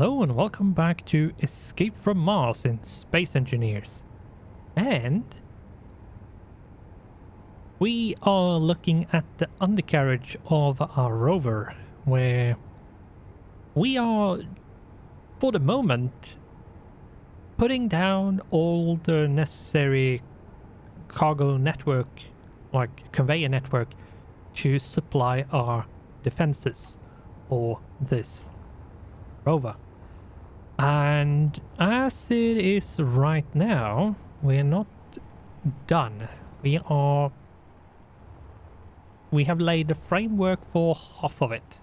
Hello and welcome back to Escape from Mars in Space Engineers. And we are looking at the undercarriage of our rover, where we are, for the moment, putting down all the necessary cargo network, like conveyor network, to supply our defenses for this rover. And as it is right now, we're not done. We have laid the framework for half of it.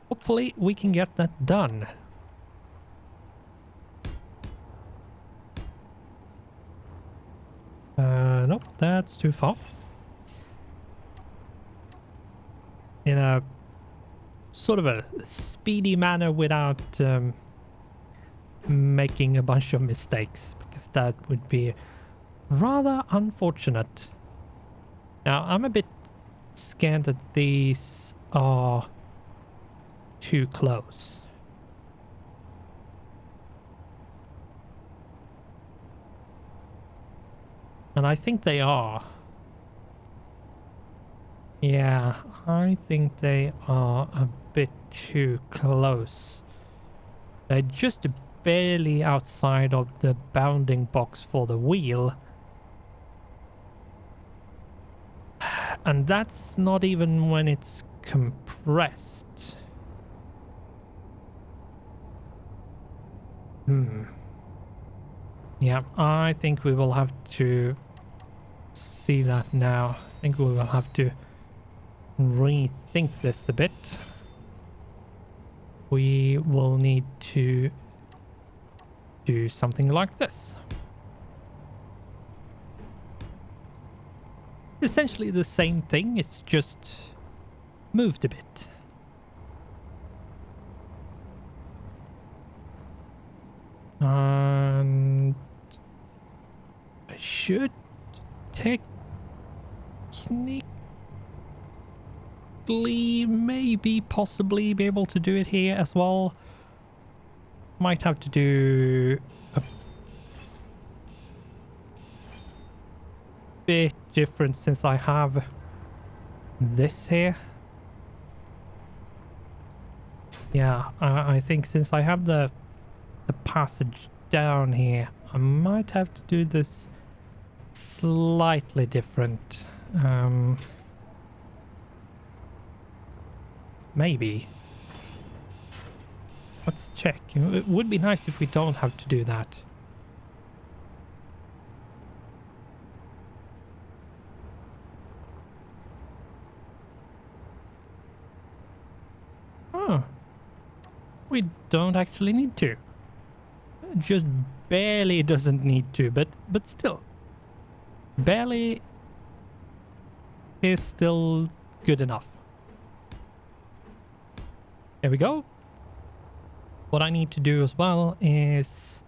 Hopefully we can get that done. Nope, that's too far. In a sort of a speedy manner without making a bunch of mistakes, because that would be rather unfortunate. Now, I'm a bit scared that these are too close. And I think they are. Yeah, I think they are a bit too close. They're just barely outside of the bounding box for the wheel. And that's not even when it's compressed. Yeah, I think we will have to see that now. I think we will have to rethink this a bit. We will need to do something like this. Essentially the same thing, it's just moved a bit. And I should technically maybe possibly be able to do it here as well. Might have to do a bit different since I have this here. Yeah, I think since I have the passage down here, I might have to do this slightly different. Maybe. Let's check. It would be nice if we don't have to do that. Oh. We don't actually need to. Just barely doesn't need to, but still. Barely is still good enough. There we go. What I need to do as well is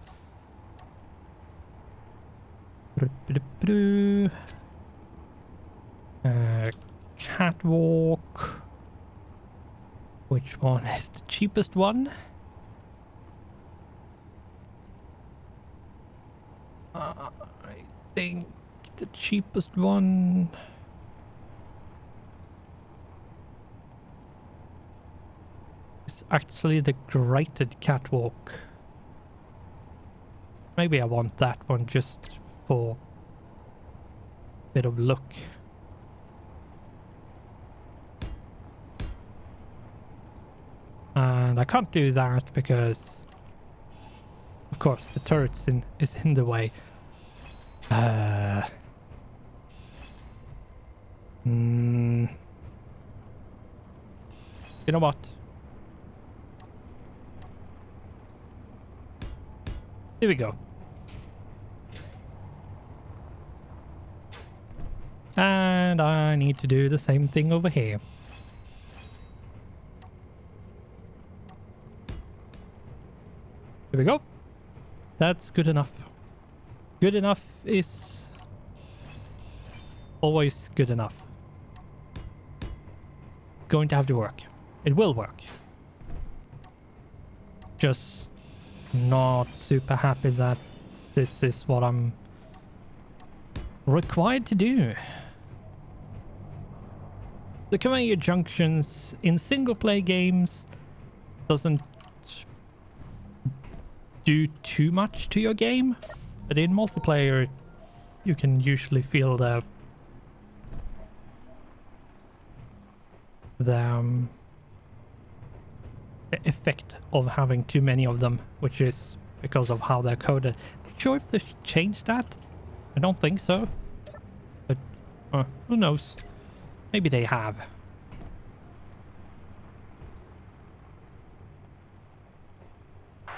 catwalk. Which one is the cheapest one? I think the cheapest one is actually the graded catwalk. Maybe I want that one just for a bit of look. And I can't do that because, of course, the turret is in the way. You know what? Here we go. And I need to do the same thing over here. Here we go. That's good enough. Good enough is always good enough. Going to have to work. It will work. just not super happy that this is what I'm required to do. The conveyor junctions in single player games doesn't do too much to your game, but in multiplayer you can usually feel the effect of having too many of them, which is because of how they're coded. Not sure if they changed that. I don't think so, but who knows? Maybe they have.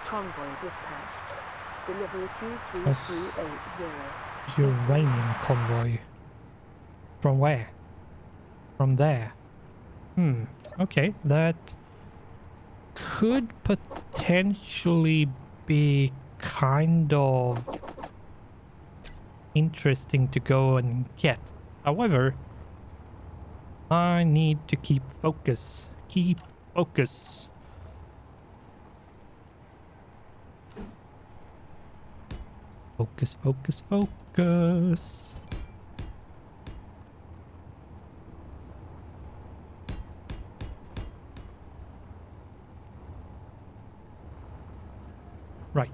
Convoy dispatched. Delivery 23380. Uranium convoy. From where? From there. Okay, that could potentially be kind of interesting to go and get. However, I need to keep focus. Keep focus. Focus, focus, focus. Right.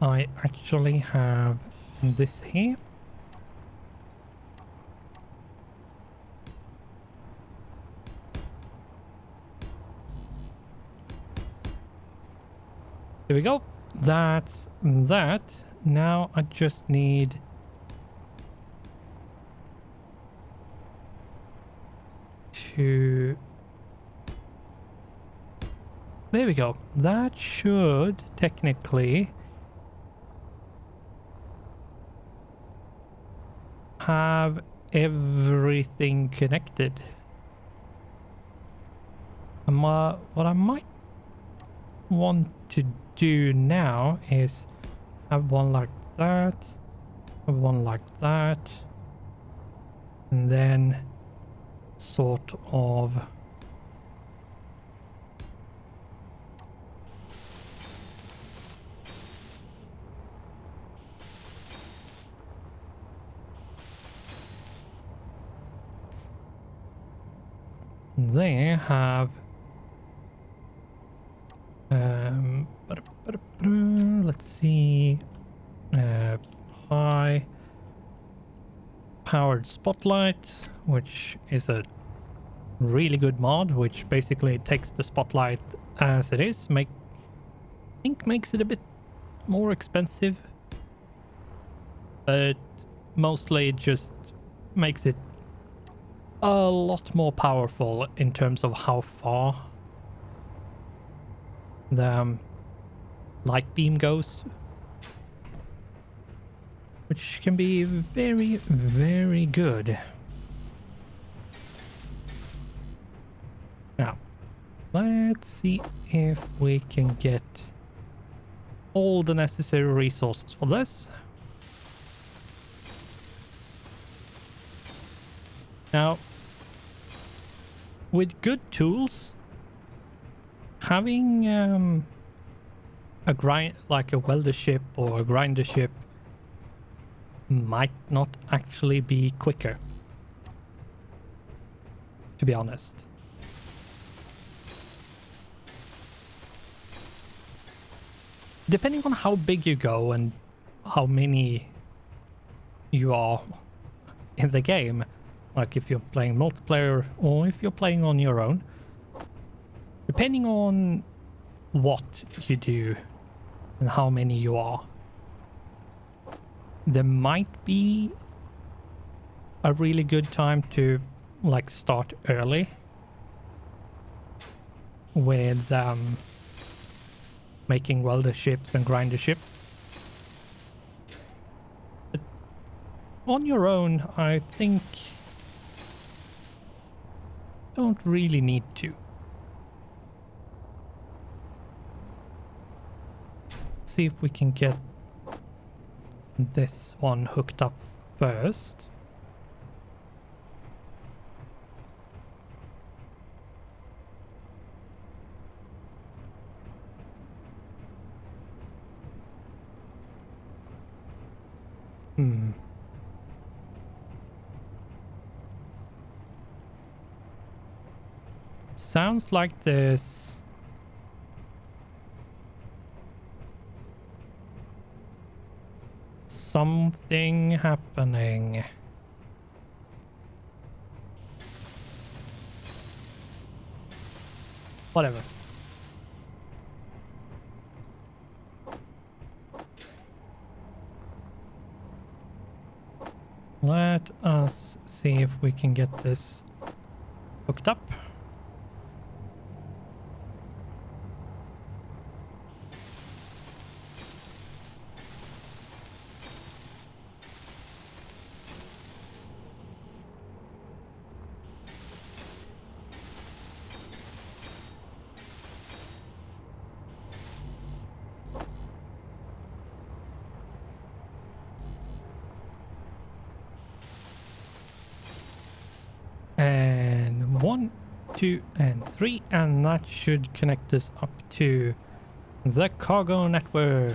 I actually have this here. There we go. That's that. Now I just need to... There we go. That should technically have everything connected. What I might want to do now is have one like that, have one like that, and then sort of they have let's see, high powered spotlight, which is a really good mod, which basically takes the spotlight as it is. I think makes it a bit more expensive, but mostly it just makes it a lot more powerful in terms of how far the light beam goes, which can be very, very good. Now, let's see if we can get all the necessary resources for this. Now, with good tools, having like a welder ship or a grinder ship might not actually be quicker, to be honest. Depending on how big you go and how many you are in the game, like if you're playing multiplayer or if you're playing on your own, depending on what you do and how many you are, there might be a really good time to like start early with making welder ships and grinder ships. But on your own, I think don't really need to. See if we can get this one hooked up first. Hmm. Sounds like there's something happening. Whatever. Let us see if we can get this hooked up. And 1, 2, and 3, and that should connect us up to the cargo network.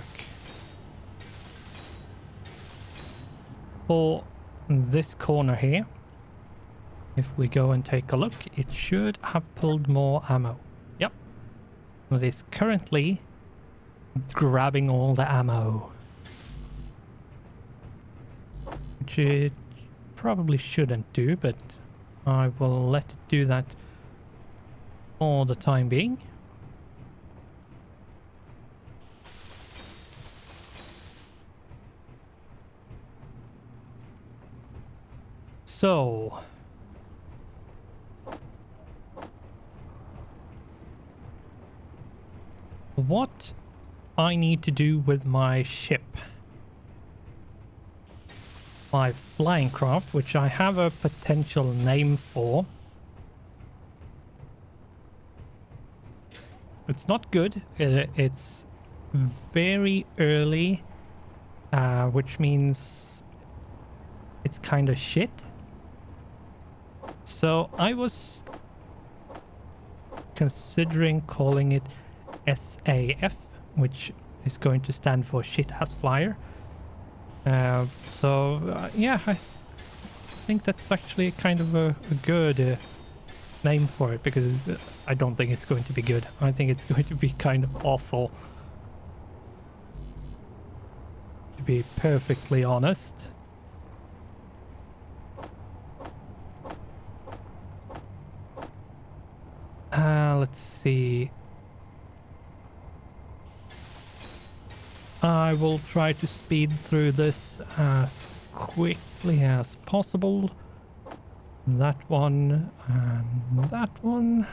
For this corner here, if we go and take a look, it should have pulled more ammo. Yep. It is currently grabbing all the ammo, which it probably shouldn't do, but I will let it do that for the time being. So what I need to do with my ship, my flying craft, which I have a potential name for. It's not good. It's very early, which means it's kind of shit. So I was considering calling it SAF, which is going to stand for shit ass flyer. Yeah, I think that's actually kind of a good name for it, because I don't think it's going to be good. I think it's going to be kind of awful, to be perfectly honest. Let's see. I will try to speed through this as quickly as possible. That one and that one.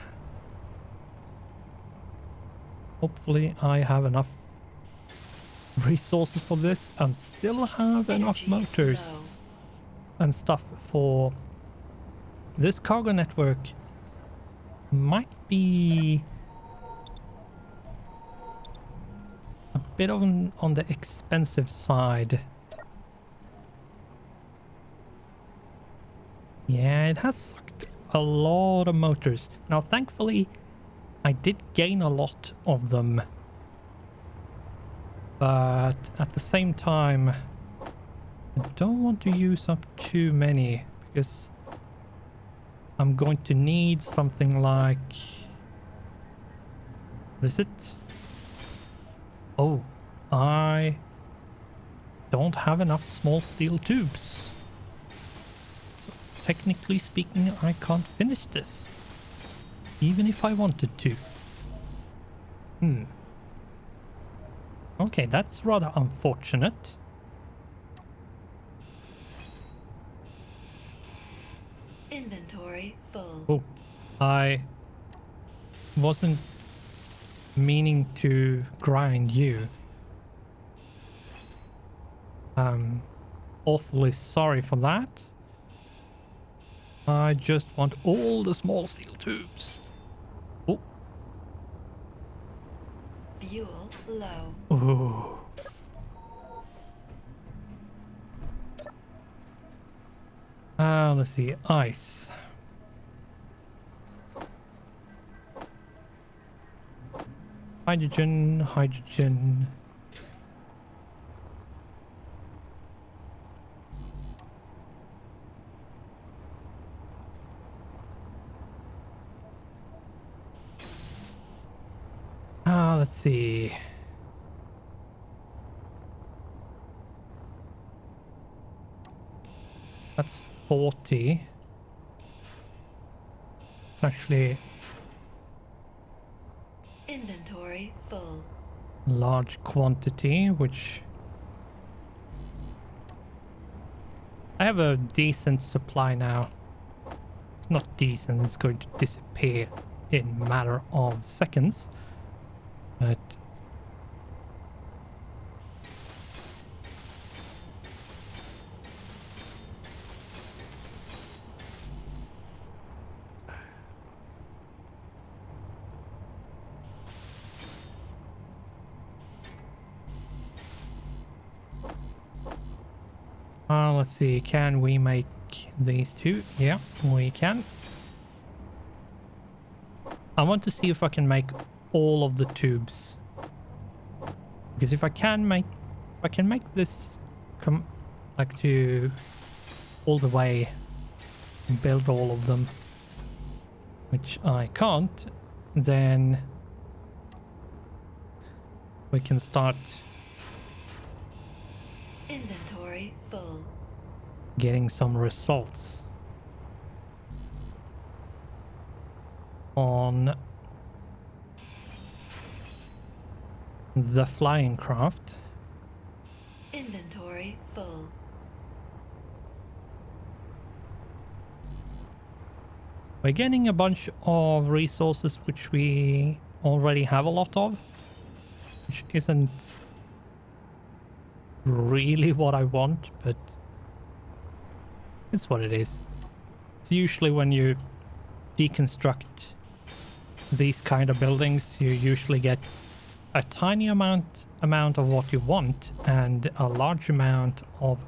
Hopefully I have enough resources for this and still have enough motors and stuff for this cargo network. Might be a bit on the expensive side. Yeah, it has sucked a lot of motors. Now, thankfully, I did gain a lot of them. But at the same time, I don't want to use up too many, because I'm going to need something like... What is it? Oh, I don't have enough small steel tubes. So technically speaking, I can't finish this, even if I wanted to. Okay, that's rather unfortunate. Inventory full. Oh, I wasn't meaning to grind you. I'm awfully sorry for that. I just want all the small steel tubes. Oh. Fuel low. Oh. Let's see. Ice. Hydrogen. Let's see. That's 40. It's actually Inventory full. a large quantity, which I have a decent supply now. It's not decent, it's going to disappear in a matter of seconds. But let's see, can we make these two? Yeah, we can. I want to see if I can make all of the tubes. Because if I can make this come like to all the way and build all of them, which I can't, then we can start Inventory full. getting some results on the flying craft. Inventory full. We're getting a bunch of resources which we already have a lot of, which isn't really what I want, but it's what it is. It's usually when you deconstruct these kind of buildings, you usually get a tiny amount of what you want and a large amount of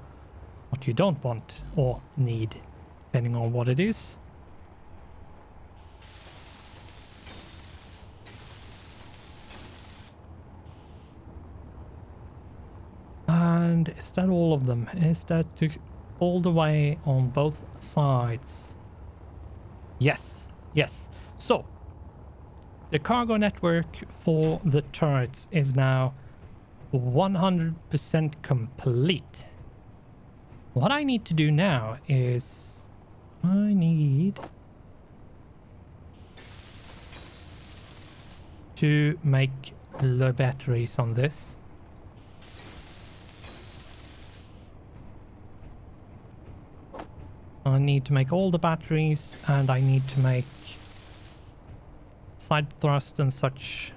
what you don't want or need, depending on what it is. And is that all of them? Is that all the way on both sides? Yes, yes. So, the cargo network for the turrets is now 100% complete. What I need to do now is I need to make the batteries on this. I need to make all the batteries, and I need to make side thrust and such.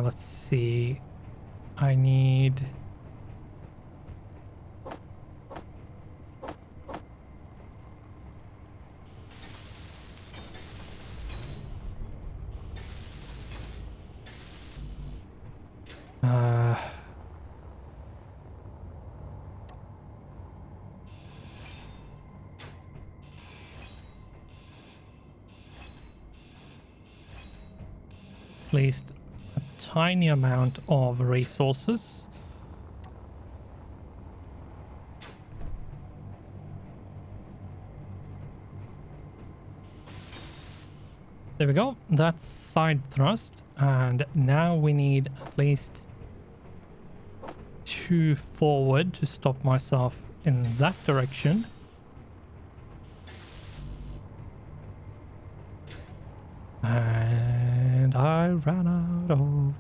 Let's see. I need at least a tiny amount of resources. There we go. That's side thrust, and now we need at least 2 forward to stop myself in that direction. And I ran out of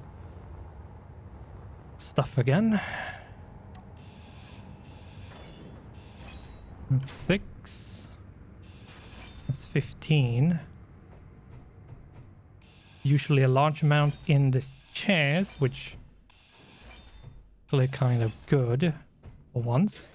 stuff again. That's 6. That's 15. Usually a large amount in the chairs, which is really kind of good for once.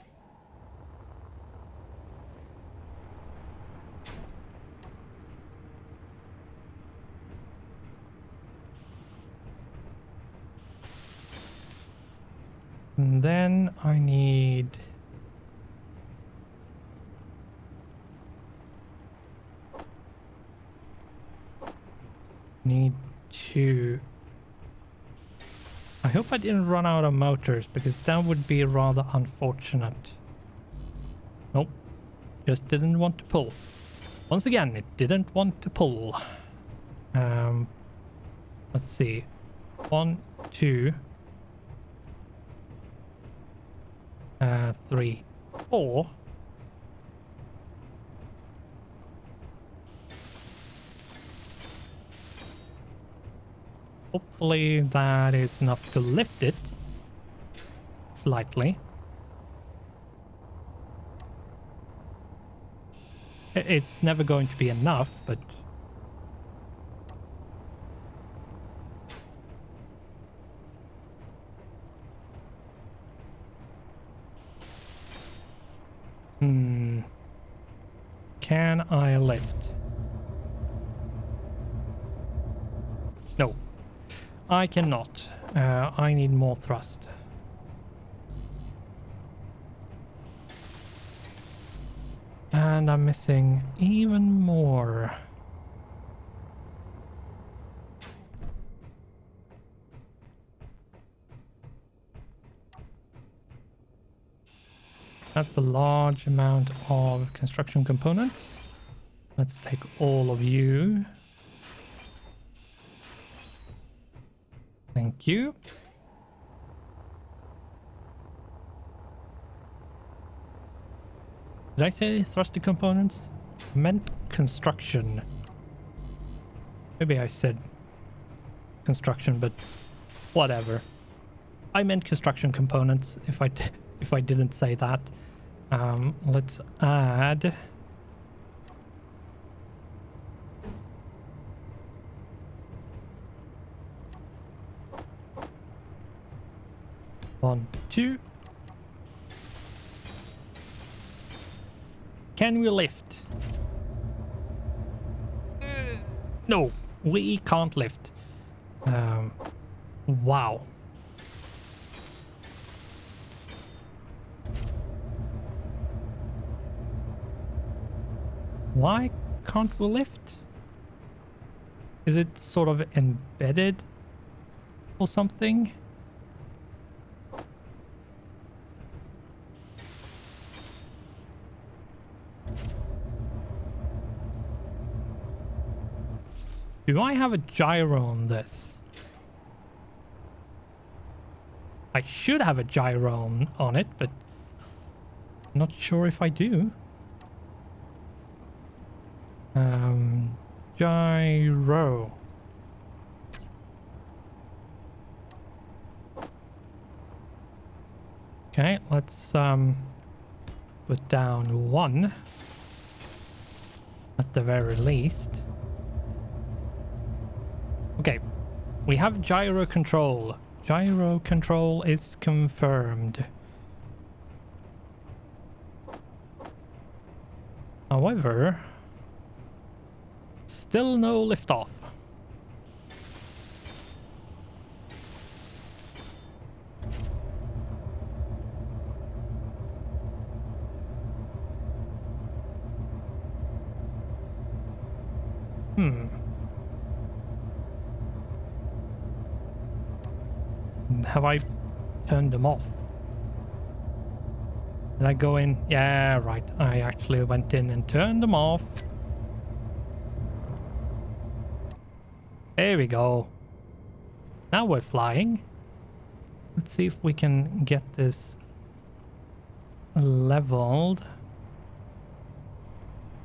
And then I need to I hope I didn't run out of motors, because that would be rather unfortunate. Nope. Just didn't want to pull. Once again, it didn't want to pull. Let's see. 1, 2, 3, 4. Hopefully that is enough to lift it slightly. It's never going to be enough, but can I lift? No, I cannot. I need more thrust. And I'm missing even more. That's a large amount of construction components. Let's take all of you. Thank you. Did I say thruster components? I meant construction. Maybe I said construction, but whatever. I meant construction components if I didn't say that. Let's add one, two. Can we lift? No, we can't lift. Wow. Why can't we lift? Is it sort of embedded or something? Do I have a gyro on this? I should have a gyro on it, but I'm not sure if I do. Gyro. Okay, let's put down 1 at the very least. Okay, we have gyro control. Gyro control is confirmed. However, still no liftoff. Have I turned them off? Did I go in? Yeah, right. I actually went in and turned them off. There we go. Now we're flying. Let's see if we can get this leveled.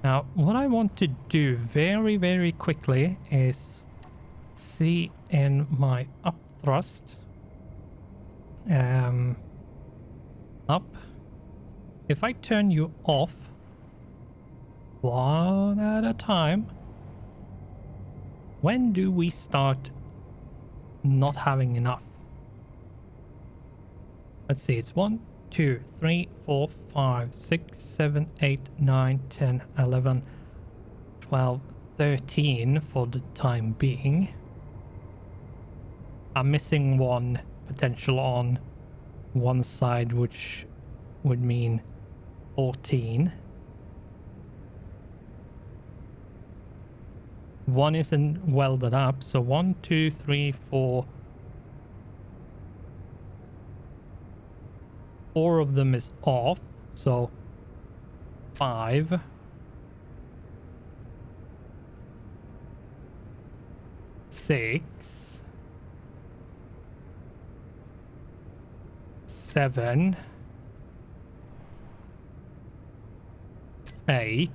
Now, what I want to do very, very quickly is see in my up thrust. Up. If I turn you off one at a time, when do we start not having enough? Let's see, it's 1, 2, 3, 4, 5, 6, 7, 8, 9, 10, 11, 12, 13 for the time being. I'm missing one potential on one side, which would mean 14. One isn't welded up, so 1, 2, 3, 4, 4 of them is off, so 5. 6. 7. 8.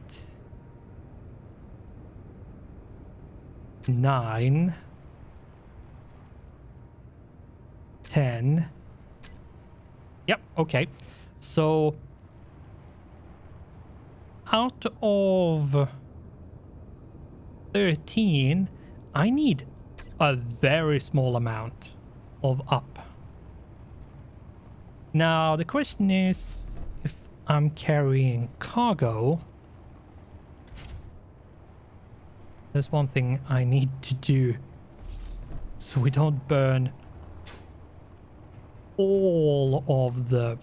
9. 10. Yep, okay. So out of 13, I need a very small amount of up. Now, the question is, if I'm carrying cargo, there's one thing I need to do so we don't burn all of the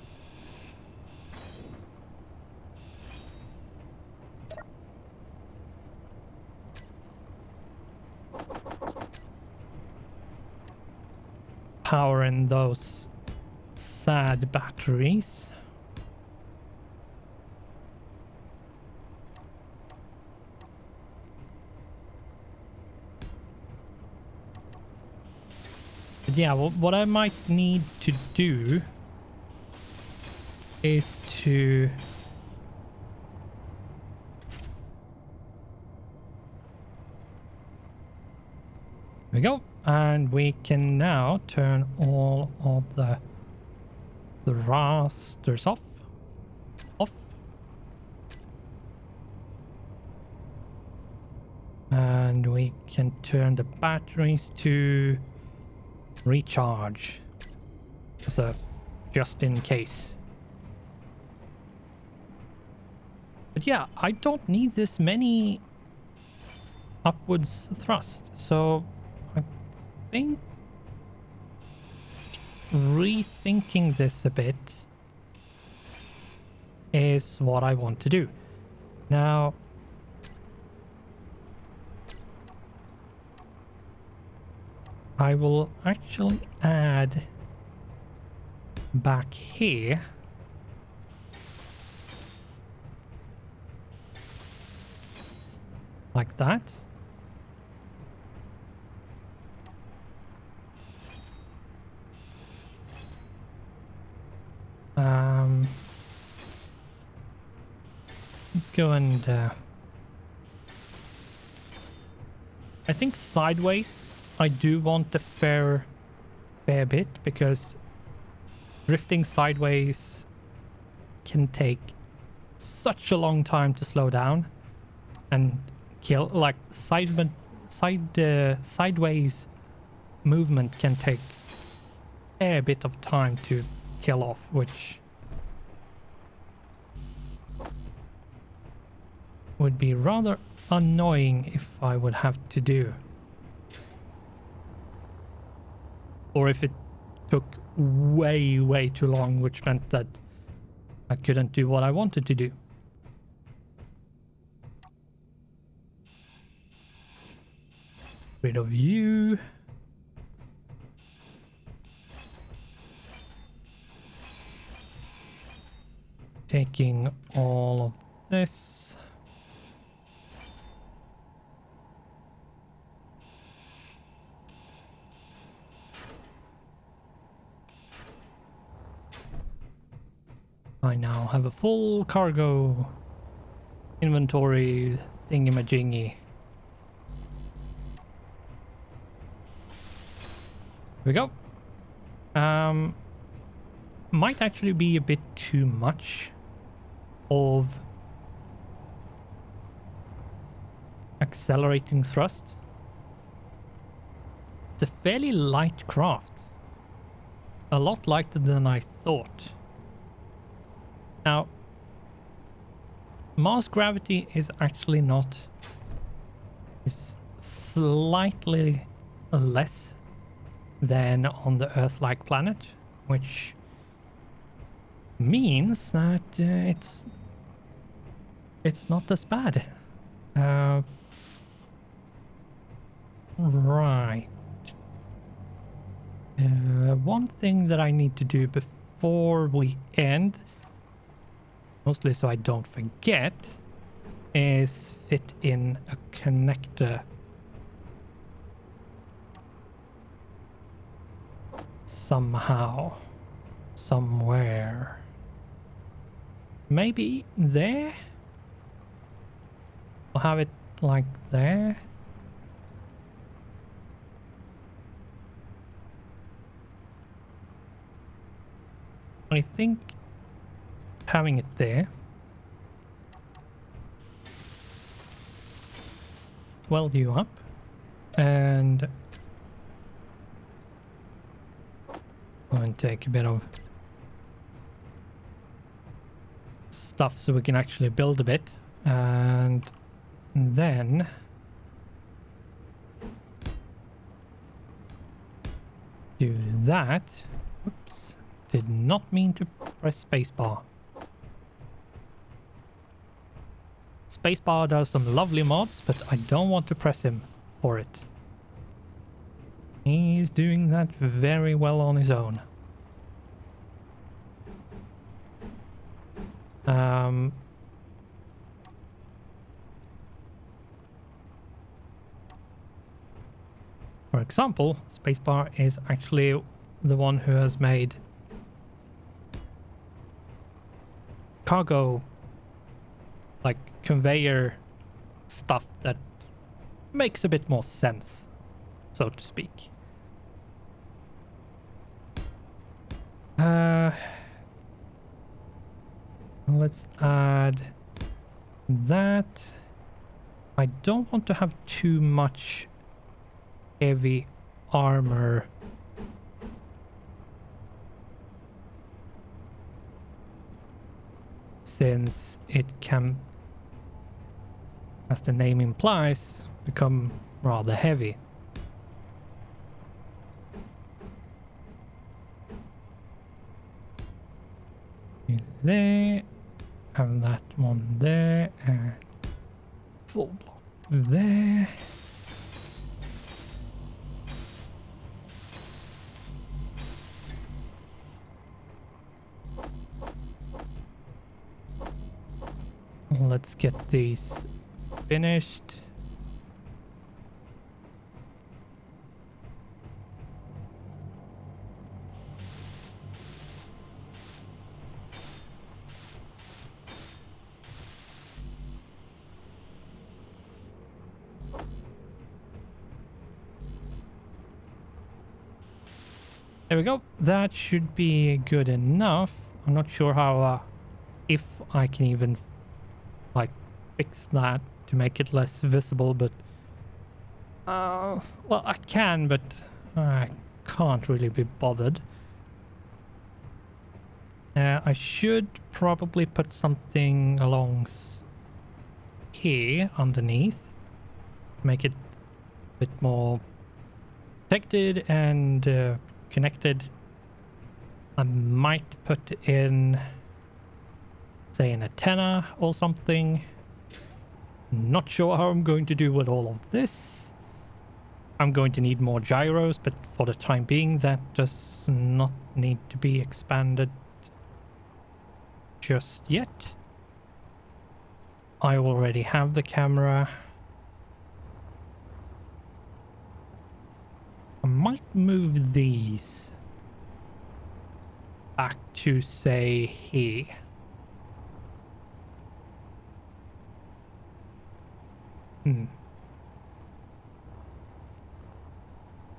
power in those sad batteries. But yeah, what I might need to do is to there we go, and we can now turn all of the rasters off. And we can turn the batteries to recharge, so just in case. But yeah, I don't need this many upwards thrust, so I think rethinking this a bit is what I want to do. Now, I will actually add back here like that. Let's go and I think sideways I do want a fair bit, because drifting sideways can take such a long time to slow down and kill. Like sideways movement can take a bit of time to kill off, which would be rather annoying if I would have to do. Or if it took way too long, which meant that I couldn't do what I wanted to do. Rid of you. Taking all of this. I now have a full cargo inventory thingamajiggy. Here we go. Might actually be a bit too much of accelerating thrust. It's a fairly light craft. A lot lighter than I thought. Now, Mars gravity is actually not... is slightly less than on the Earth-like planet, which means that it's not as bad. Right. One thing that I need to do before we end, mostly so I don't forget, is fit in a connector somehow, somewhere. Maybe there? I'll have it like there. I think having it there. Weld you up. And I'm going to take a bit of stuff so we can actually build a bit. And then do that. Oops. Did not mean to press spacebar. Spacebar does some lovely mods, but I don't want to press him for it. He's doing that very well on his own. For example, spacebar is actually the one who has made cargo, like conveyor stuff that makes a bit more sense, so to speak. Let's add that. I don't want to have too much heavy armor. Since it can, as the name implies, become rather heavy. There, and that one there, and full block there. Let's get these finished. There we go. That should be good enough. I'm not sure how, if I can even like fix that to make it less visible, but well, I can, but I can't really be bothered. I should probably put something along here underneath, make it a bit more protected and connected. I might put in, say, an antenna or something. Not sure how I'm going to do with all of this. I'm going to need more gyros, but for the time being that does not need to be expanded just yet. I already have the camera. I might move these back to, say, here.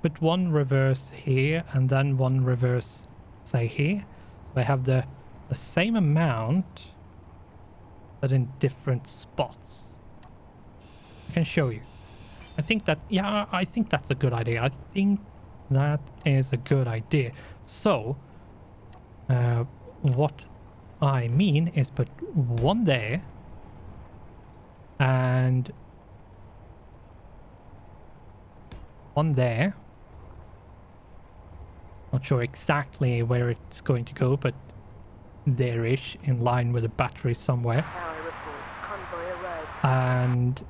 Put one reverse here and then one reverse, say, here. So I have the same amount, but in different spots. I can show you. I think that, yeah, I think that's a good idea. I think that is a good idea. So, what I mean is put one there and one there. Not sure exactly where it's going to go, but there-ish, in line with the battery somewhere. Tower reports convoy arrived. And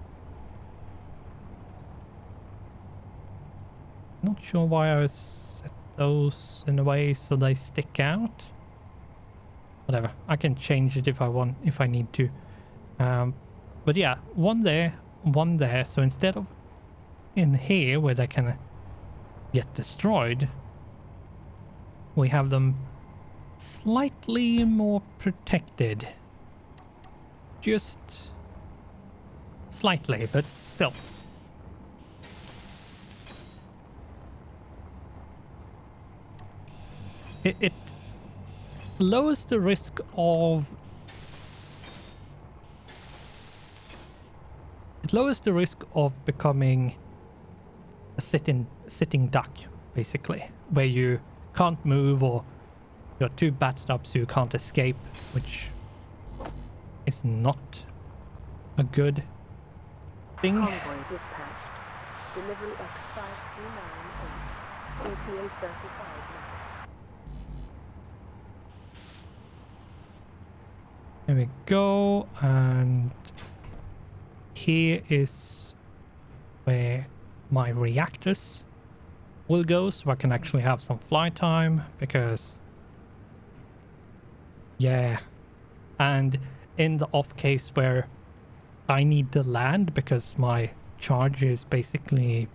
not sure why I set those in a way so they stick out. whatever. I can change it if I want, if I need to. But yeah, one there, one there. So instead of in here where they can get destroyed, we have them slightly more protected. Just slightly, but still. It lowers the risk of becoming a sitting duck, basically, where you can't move or you're too battered up so you can't escape, which is not a good thing. Convoy dispatched. Delivery X5398. ETA 35 minutes. There we go, and here is where my reactors will go, so I can actually have some flight time, because yeah, and in the off case where I need to land because my charge is basically,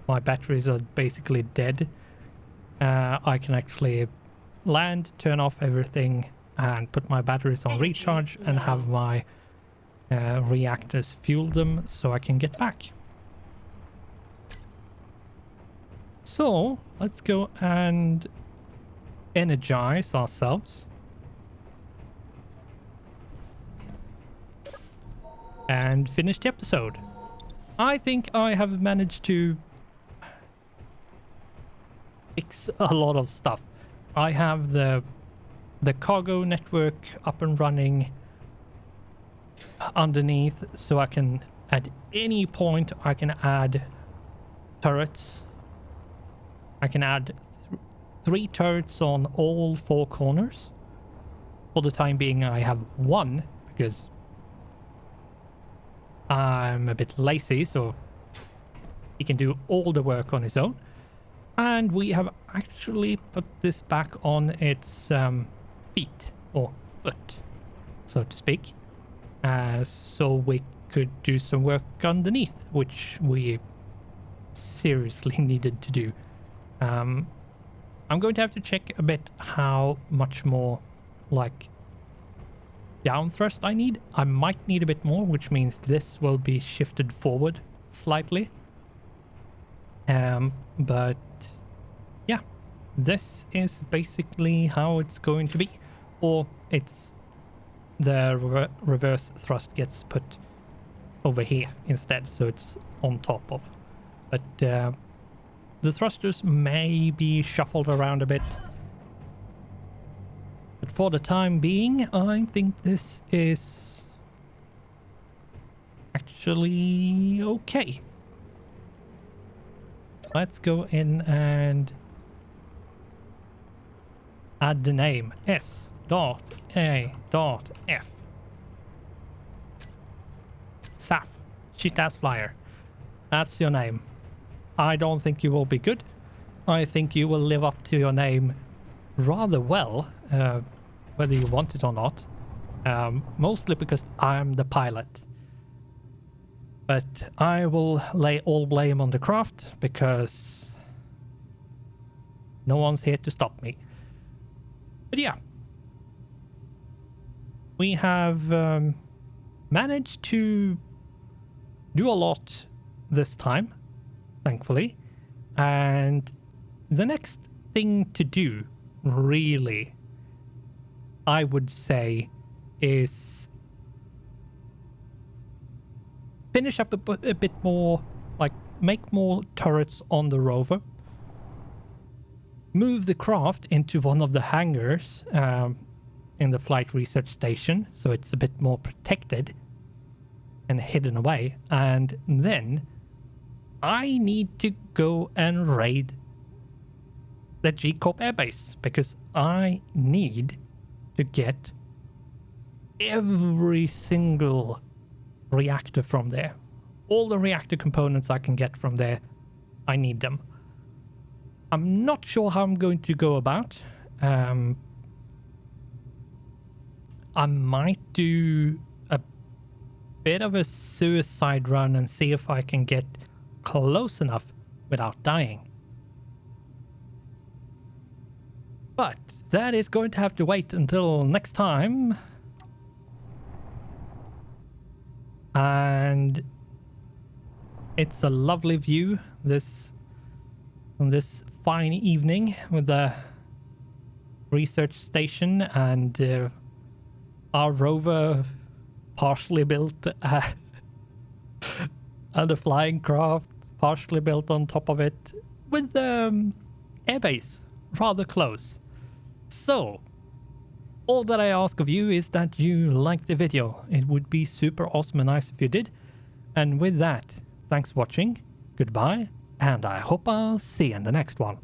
my batteries are basically dead, I can actually land, turn off everything, and put my batteries on Energy recharge and low. have my reactors fuel them so I can get back. So let's go and energize ourselves and finish the episode. I think I have managed to fix a lot of stuff. I have the cargo network up and running underneath, so I can, at any point, I can add turrets. I can add 3 turrets on all 4 corners. For the time being, I have 1 because I'm a bit lazy, so he can do all the work on his own. And we have actually put this back on its feet, or foot, so to speak. So we could do some work underneath, which we seriously needed to do. I'm going to have to check a bit how much more, like, down thrust I need. I might need a bit more, which means this will be shifted forward slightly. But yeah, this is basically how it's going to be. Or it's the reverse thrust gets put over here instead, so it's on top of. But the thrusters may be shuffled around a bit. But for the time being, I think this is actually okay. Let's go in and add the name S.A.F. Saf, shit-ass flyer. That's your name. I don't think you will be good. I think you will live up to your name rather well, whether you want it or not. Mostly because I'm the pilot. But I will lay all blame on the craft because no one's here to stop me. But yeah, we have managed to do a lot this time, thankfully. And the next thing to do, really, I would say, is finish up a bit more, like make more turrets on the rover, move the craft into one of the hangars in the flight research station so it's a bit more protected and hidden away, and then I need to go and raid the G-Corp airbase because I need to get every single reactor from there. All the reactor components I can get from there, I need them. I'm not sure how I'm going to go about. I might do a bit of a suicide run and see if I can get close enough without dying. But that is going to have to wait until next time. And it's a lovely view on this fine evening with the research station and our rover partially built and a flying craft partially built on top of it with the airbase rather close. So all that I ask of you is that you like the video. It would be super awesome and nice if you did. And with that, thanks for watching, goodbye, and I hope I'll see you in the next one.